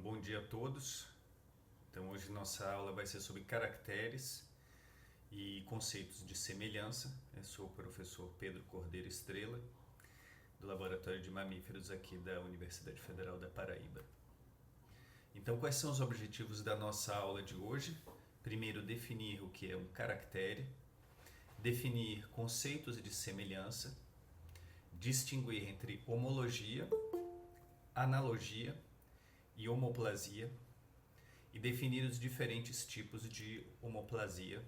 bom dia a todos. Então, hoje nossa aula vai ser sobre caracteres e conceitos de semelhança. Eu sou o professor Pedro Cordeiro Estrela, do Laboratório de Mamíferos aqui da Universidade Federal da Paraíba. Então, quais são os objetivos da nossa aula de hoje? Primeiro, definir o que é um caractere, definir conceitos de semelhança, distinguir entre homologia, analogia e homoplasia, e definir os diferentes tipos de homoplasia,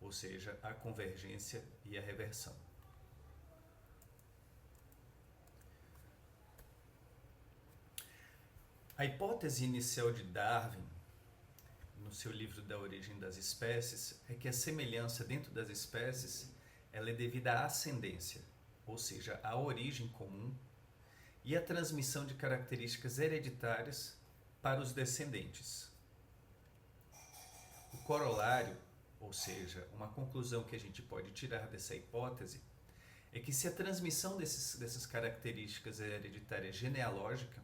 ou seja, a convergência e a reversão. A hipótese inicial de Darwin, no seu livro Da Origem das Espécies, é que a semelhança dentro das espécies ela é devida à ascendência, ou seja, à origem comum e à transmissão de características hereditárias para os descendentes. O corolário, ou seja, uma conclusão que a gente pode tirar dessa hipótese, é que se a transmissão dessas características é hereditária genealógica,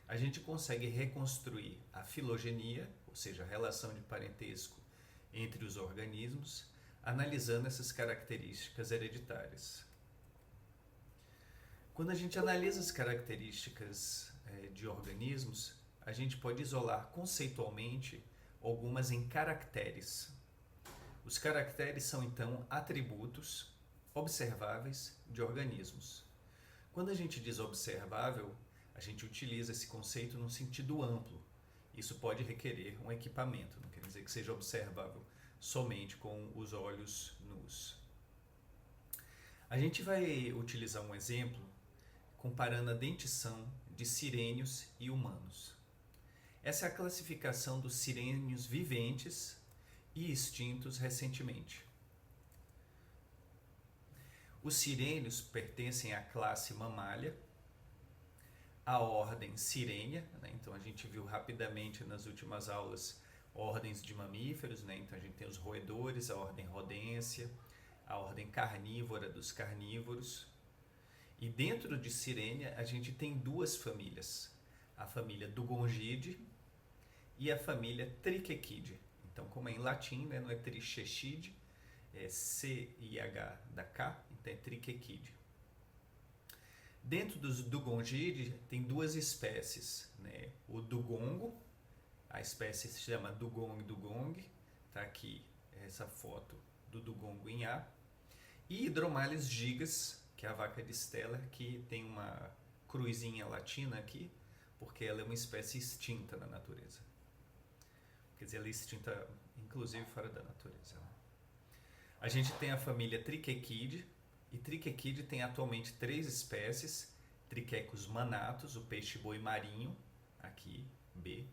a gente consegue reconstruir a filogenia, ou seja, a relação de parentesco entre os organismos, analisando essas características hereditárias. Quando a gente analisa as características de organismos, a gente pode isolar conceitualmente algumas em caracteres. Os caracteres são, então, atributos observáveis de organismos. Quando a gente diz observável, a gente utiliza esse conceito num sentido amplo. Isso pode requerer um equipamento, não quer dizer que seja observável somente com os olhos nus. A gente vai utilizar um exemplo comparando a dentição de sirênios e humanos. Essa é a classificação dos sirênios viventes e extintos recentemente. Os sirênios pertencem à classe mamália, à ordem Sirenia, né? Então a gente viu rapidamente nas últimas aulas ordens de mamíferos, né? Então a gente tem os roedores, a ordem Rodência, a ordem carnívora dos carnívoros. E dentro de Sirenia a gente tem duas famílias, a família Dugongidae e a família Triquequidae. Então, como é em latim, né, não é Trichechidae, é C-I-H da K, então é Triquequidae. Dentro dos Dugongidae tem duas espécies, né? O dugongo, a espécie se chama dugong dugong, está aqui essa foto do dugongo em A, e Hydromales gigas, que é a vaca de Steller, que tem uma cruzinha latina aqui, porque ela é uma espécie extinta na natureza. Quer dizer, ela é extinta inclusive fora da natureza. A gente tem a família Triquequidae, e Triquequidae tem atualmente 3 espécies: Triquecus manatus, o peixe-boi marinho, aqui, B;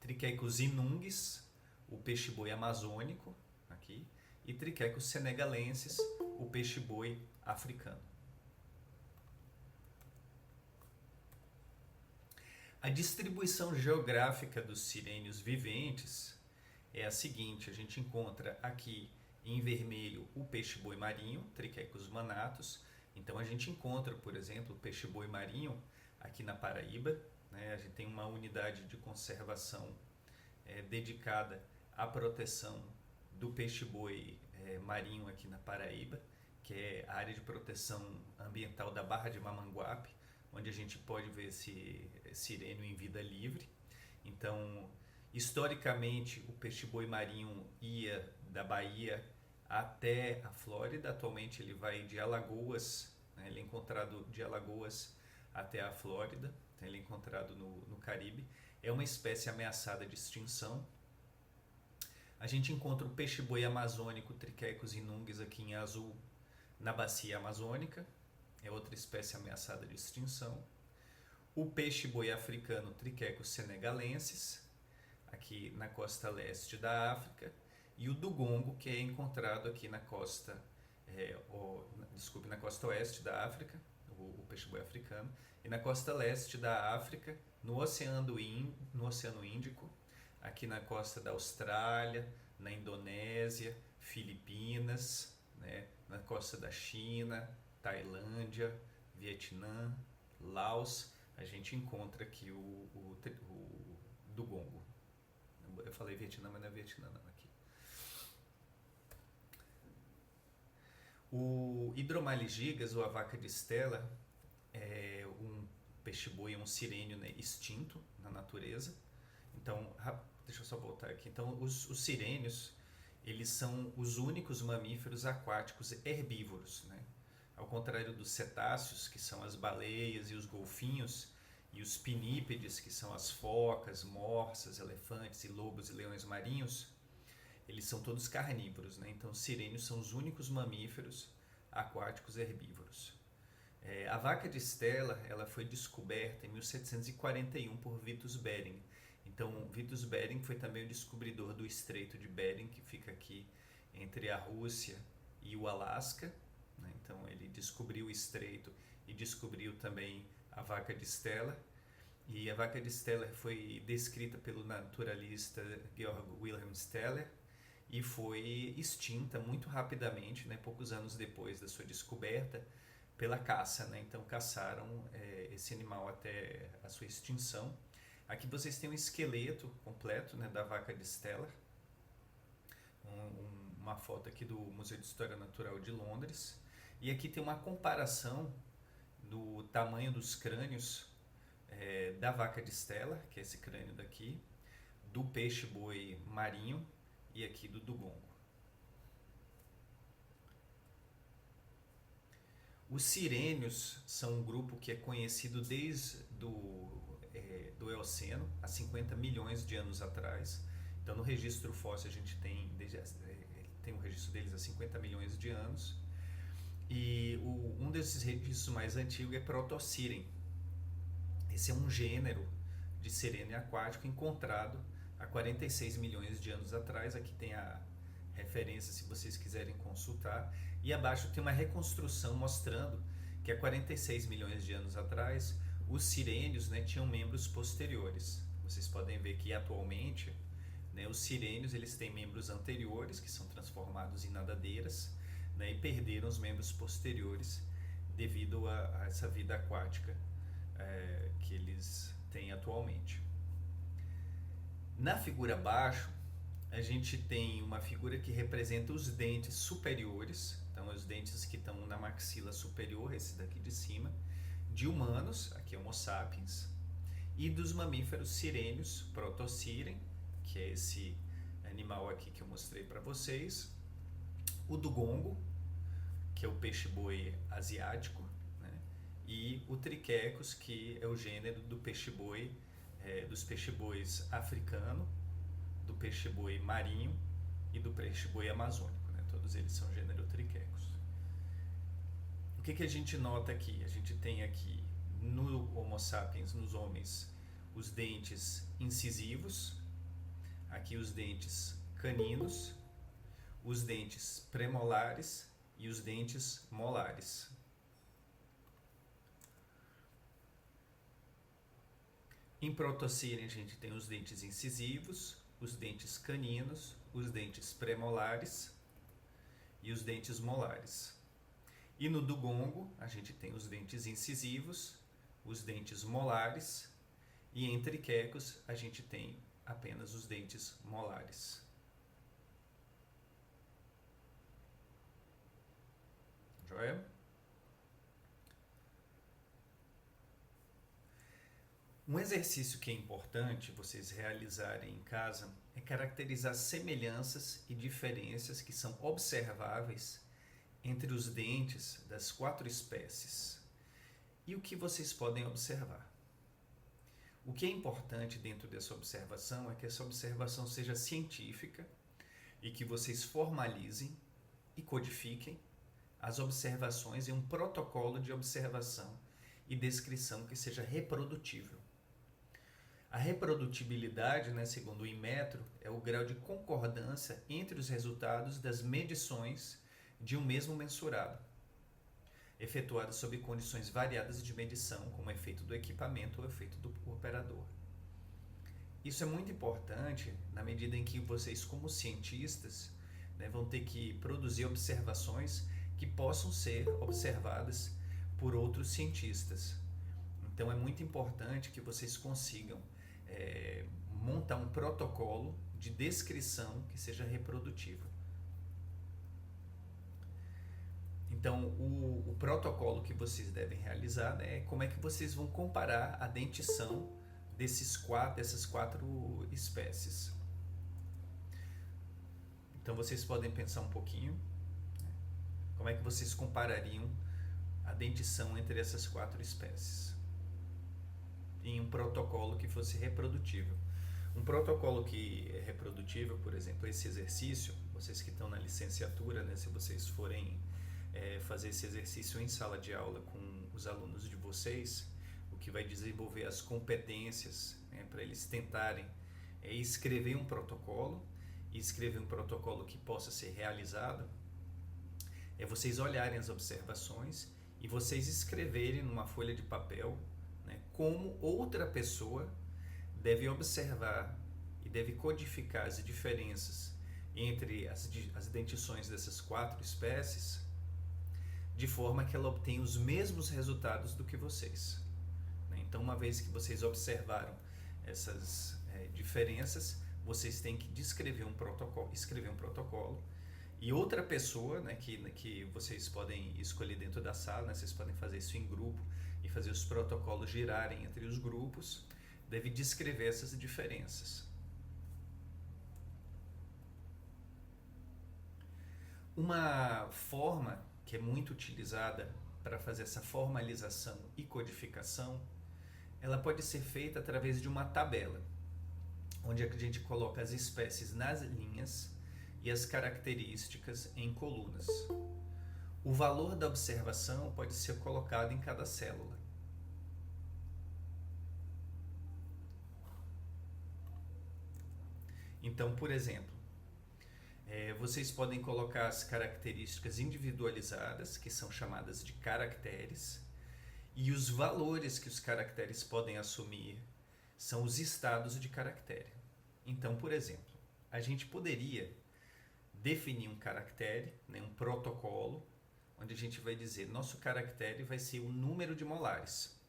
Triquecus inunguis, o peixe-boi amazônico, aqui; e Triquecus senegalensis, o peixe-boi africano. A distribuição geográfica dos sirênios viventes é a seguinte: a gente encontra aqui em vermelho o peixe-boi marinho, Triquecus manatus. Então a gente encontra, por exemplo, o peixe-boi marinho aqui na Paraíba, né? A gente tem uma unidade de conservação dedicada à proteção do peixe-boi marinho aqui na Paraíba, que é a área de proteção ambiental da Barra de Mamanguape, onde a gente pode ver esse sirênio em vida livre. Então, historicamente, o peixe-boi marinho ia da Bahia até a Flórida. Atualmente ele vai de Alagoas, né? Ele é encontrado de Alagoas até a Flórida, então ele é encontrado no Caribe. É uma espécie ameaçada de extinção. A gente encontra o peixe-boi amazônico, Triquecus inunguis, aqui em azul, na bacia amazônica, é outra espécie ameaçada de extinção. O peixe-boi africano, Triquecus senegalensis, aqui na costa leste da África, e o dugongo, que é encontrado aqui na costa, na costa oeste da África, o peixe-boi africano, e na costa leste da África, no Oceano Índico, aqui na costa da Austrália, na Indonésia, Filipinas, né, na costa da China, Tailândia, Vietnã, Laos, a gente encontra aqui o dugongo. Eu falei Vietnã, mas não é Vietnã não aqui. O Hydromalis gigas, ou a vaca de Stella, é um peixe-boi, um sirênio, né, extinto na natureza. Então, deixa eu só voltar aqui. Então, os sirênios, eles são os únicos mamíferos aquáticos herbívoros, né? Ao contrário dos cetáceos, que são as baleias e os golfinhos, e os pinípedes, que são as focas, morsas, elefantes e lobos e leões marinhos, eles são todos carnívoros, né? Então, os sirênios são os únicos mamíferos aquáticos herbívoros. A vaca de Stella, ela foi descoberta em 1741 por Vitus Bering. Então, Vitus Bering foi também o descobridor do Estreito de Bering, que fica aqui entre a Rússia e o Alasca, né? Então, ele descobriu o estreito e descobriu também a vaca de Stella. E a vaca de Stella foi descrita pelo naturalista Georg Wilhelm Steller e foi extinta muito rapidamente, né, poucos anos depois da sua descoberta, pela caça, né? Então caçaram esse animal até a sua extinção. Aqui vocês têm um esqueleto completo, né, da vaca de Stella, uma foto aqui do Museu de História Natural de Londres, e aqui tem uma comparação do tamanho dos crânios da vaca de Stella, que é esse crânio daqui, do peixe-boi marinho e aqui do dugongo. Os sirênios são um grupo que é conhecido desde do Eoceno, há 50 milhões de anos atrás. Então, no registro fóssil, a gente tem um registro deles há 50 milhões de anos. E um desses registros mais antigos é Protossiren. Esse é um gênero de sirênio aquático encontrado há 46 milhões de anos atrás. Aqui tem a referência, se vocês quiserem consultar. E abaixo tem uma reconstrução mostrando que há 46 milhões de anos atrás os sirênios, né, tinham membros posteriores. Vocês podem ver que atualmente, né, os sirênios eles têm membros anteriores que são transformados em nadadeiras, né, e perderam os membros posteriores devido a essa vida aquática que eles têm atualmente. Na figura abaixo, a gente tem uma figura que representa os dentes superiores, então os dentes que estão na maxila superior, esse daqui de cima, de humanos, aqui Homo sapiens, e dos mamíferos sirênios, Protossiren, que é esse animal aqui que eu mostrei para vocês, o dugongo, que é o peixe-boi asiático, né? E o Triquecos, que é o gênero do peixe-boi, dos peixe-bois africano, do peixe-boi marinho e do peixe-boi amazônico, né? Todos eles são gênero Triquecos. O que a gente nota aqui? A gente tem aqui no Homo sapiens, nos homens, os dentes incisivos, aqui os dentes caninos, os dentes premolares e os dentes molares. Em Protossiren a gente tem os dentes incisivos, os dentes caninos, os dentes premolares e os dentes molares. E no dugongo a gente tem os dentes incisivos, os dentes molares, e em Triquecos a gente tem apenas os dentes molares. Joia? Um exercício que é importante vocês realizarem em casa é caracterizar semelhanças e diferenças que são observáveis entre os dentes das 4 espécies. E o que vocês podem observar? O que é importante dentro dessa observação é que essa observação seja científica e que vocês formalizem e codifiquem as observações em um protocolo de observação e descrição que seja reprodutível. A reprodutibilidade, né, segundo o Inmetro, é o grau de concordância entre os resultados das medições de um mesmo mensurado, efetuada sob condições variadas de medição, como efeito do equipamento ou efeito do operador. Isso é muito importante na medida em que vocês, como cientistas, né, vão ter que produzir observações que possam ser observadas por outros cientistas. Então é muito importante que vocês consigam montar um protocolo de descrição que seja reprodutivo. Então, o protocolo que vocês devem realizar, né, é como é que vocês vão comparar a dentição dessas quatro espécies. Então, vocês podem pensar um pouquinho, né, como é que vocês comparariam a dentição entre essas quatro espécies em um protocolo que fosse reprodutível. Um protocolo que é reprodutível, por exemplo, esse exercício, vocês que estão na licenciatura, né, se vocês forem fazer esse exercício em sala de aula com os alunos de vocês, o que vai desenvolver as competências, né, para eles tentarem escrever um protocolo, e escrever um protocolo que possa ser realizado, é vocês olharem as observações e vocês escreverem numa folha de papel, né, como outra pessoa deve observar e deve codificar as diferenças entre as dentições dessas quatro espécies, de forma que ela obtenha os mesmos resultados do que vocês. Então, uma vez que vocês observaram essas diferenças, vocês têm que escrever um protocolo, e outra pessoa, né, que vocês podem escolher dentro da sala, né, vocês podem fazer isso em grupo e fazer os protocolos girarem entre os grupos, deve descrever essas diferenças. Uma forma que é muito utilizada para fazer essa formalização e codificação, ela pode ser feita através de uma tabela, onde a gente coloca as espécies nas linhas e as características em colunas. O valor da observação pode ser colocado em cada célula. Então, por exemplo, vocês podem colocar as características individualizadas, que são chamadas de caracteres, e os valores que os caracteres podem assumir são os estados de caractere. Então, por exemplo, a gente poderia definir um caractere, né, um protocolo, onde a gente vai dizer nosso caractere vai ser o número de molares.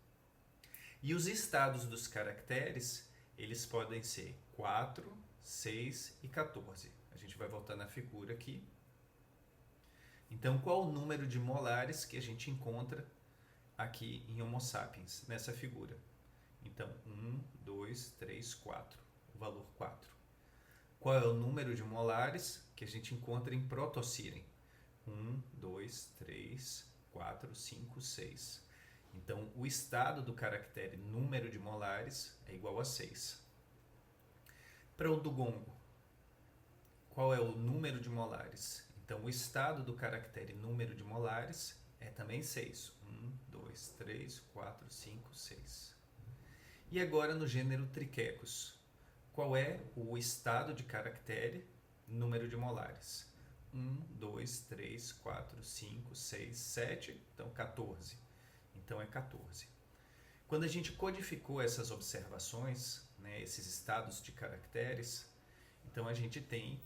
E os estados dos caracteres, eles podem ser 4, 6 e 14. A gente vai voltar na figura aqui. Então, qual o número de molares que a gente encontra aqui em Homo sapiens, nessa figura? Então, 1, 2, 3, 4. O valor 4. Qual é o número de molares que a gente encontra em Proto-Siren? 1, 2, 3, 4, 5, 6. Então, o estado do caractere número de molares é igual a 6. Para o dugongo, qual é o número de molares? Então, o estado do caractere número de molares é também 6. 1, 2, 3, 4, 5, 6. E agora no gênero Triquecos, qual é o estado de caractere número de molares? 1, 2, 3, 4, 5, 6, 7, então 14. Então é 14. Quando a gente codificou essas observações, né, esses estados de caracteres, então a gente tem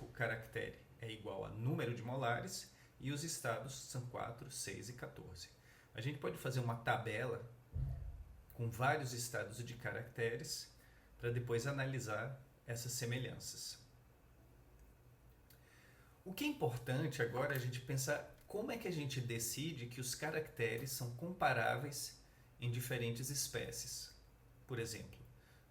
o caractere é igual a número de molares e os estados são 4, 6 e 14. A gente pode fazer uma tabela com vários estados de caracteres para depois analisar essas semelhanças. O que é importante agora é a gente pensar como é que a gente decide que os caracteres são comparáveis em diferentes espécies. Por exemplo,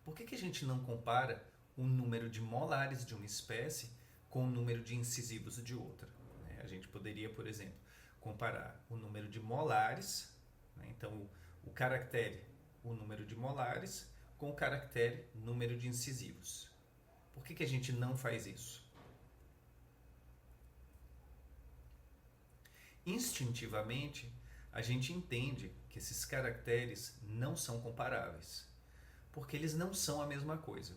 por que a gente não compara o número de molares de uma espécie com o número de incisivos de outra? A gente poderia, por exemplo, comparar o número de molares, né? Então o caractere, o número de molares, com o caractere, número de incisivos. Por que a gente não faz isso? Instintivamente, a gente entende que esses caracteres não são comparáveis, porque eles não são a mesma coisa.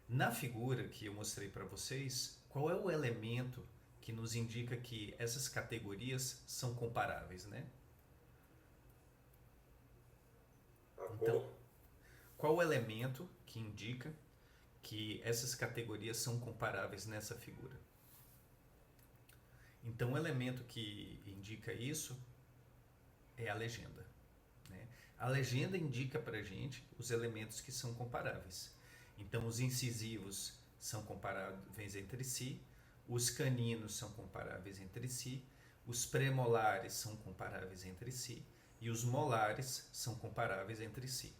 Na figura que eu mostrei para vocês, qual é o elemento que nos indica que essas categorias são comparáveis, né? Então, qual o elemento que indica que essas categorias são comparáveis nessa figura? Então, o elemento que indica isso é a legenda, né? A legenda indica para a gente os elementos que são comparáveis. Então, os incisivos são comparáveis entre si, os caninos são comparáveis entre si, os premolares são comparáveis entre si e os molares são comparáveis entre si.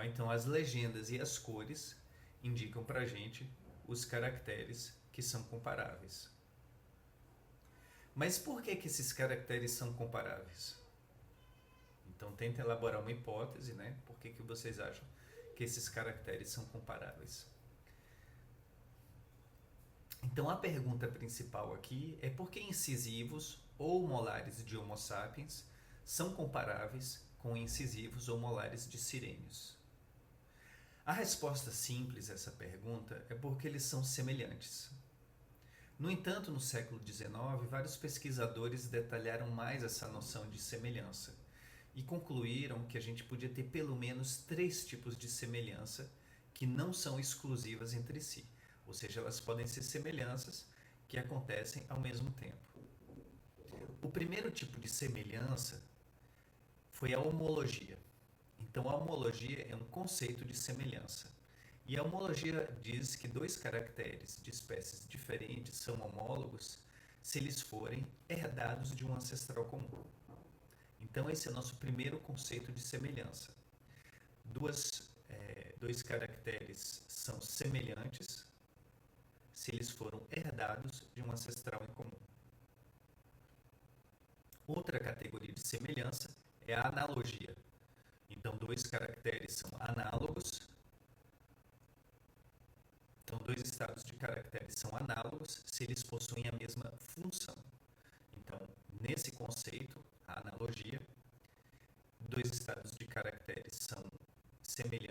Então, as legendas e as cores indicam para a gente os caracteres que são comparáveis. Mas por que esses caracteres são comparáveis? Então, tenta elaborar uma hipótese, né? Por que vocês acham que esses caracteres são comparáveis? Então, a pergunta principal aqui é por que incisivos ou molares de Homo sapiens são comparáveis com incisivos ou molares de sirênios? A resposta simples a essa pergunta é porque eles são semelhantes. No entanto, no século XIX, vários pesquisadores detalharam mais essa noção de semelhança e concluíram que a gente podia ter pelo menos 3 tipos de semelhança que não são exclusivas entre si, ou seja, elas podem ser semelhanças que acontecem ao mesmo tempo. O primeiro tipo de semelhança foi a homologia. Então, a homologia é um conceito de semelhança. E a homologia diz que 2 caracteres de espécies diferentes são homólogos se eles forem herdados de um ancestral comum. Então, esse é o nosso primeiro conceito de semelhança. Dois caracteres são semelhantes se eles foram herdados de um ancestral em comum. Outra categoria de semelhança é a analogia. Então, 2 caracteres são análogos. Então, 2 estados de caracteres são análogos se eles possuem a mesma função. Então, nesse conceito, a analogia, 2 estados de caracteres são semelhantes